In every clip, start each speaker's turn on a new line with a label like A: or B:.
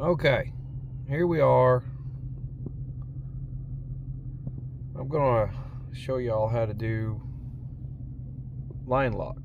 A: Okay, here we are. I'm gonna show y'all how to do line lock.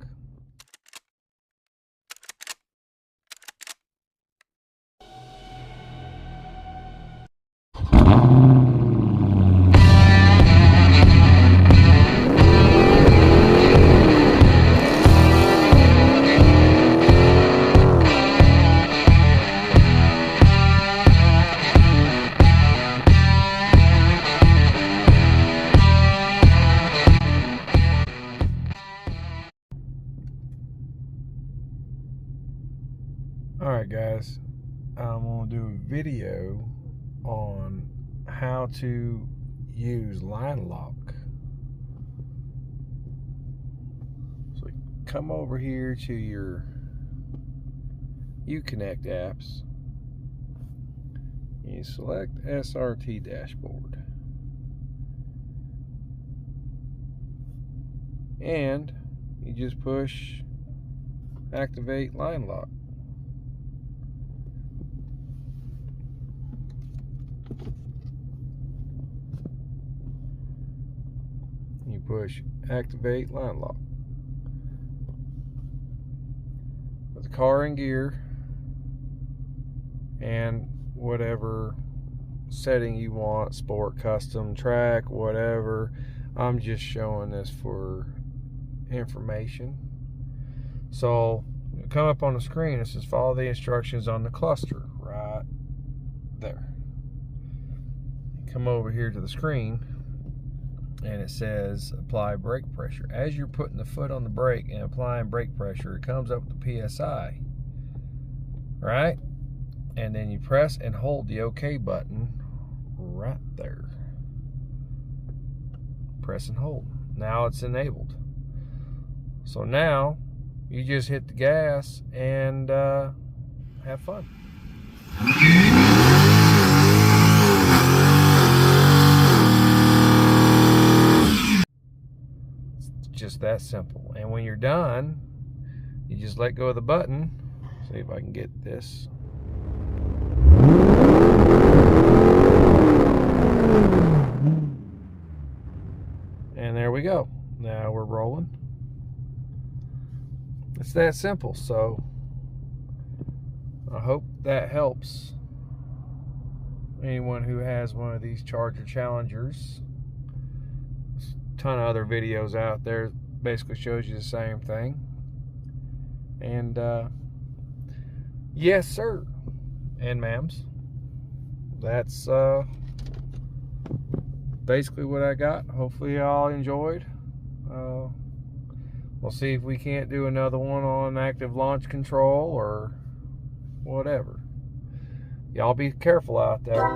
A: Alright guys, I'm going to do a video on how to use line lock. So come over here to your Uconnect apps. You select SRT dashboard. And you just push activate line lock. You push activate line lock. With the car in gear and whatever setting you want, sport, custom, track, whatever. I'm just showing this for information. So you come up on the screen, it says follow the instructions on the cluster right there. You come over here to the screen and it says apply brake pressure. As you're putting the foot on the brake and applying brake pressure, it comes up with the PSI, right? And then you press and hold the OK button right there. Press and hold. Now it's enabled. So now you just hit the gas and have fun. It's just that simple. And when you're done, you just let go of the button. See if I can get this. And there we go. Now we're rolling. It's that simple. So I hope that helps anyone who has one of these Charger Challengers. There's a ton of other videos out there. Basically shows you the same thing. And yes sir and ma'ams, that's basically what I got. Hopefully y'all enjoyed. We'll see if we can't do another one on active launch control or whatever. Y'all be careful out there.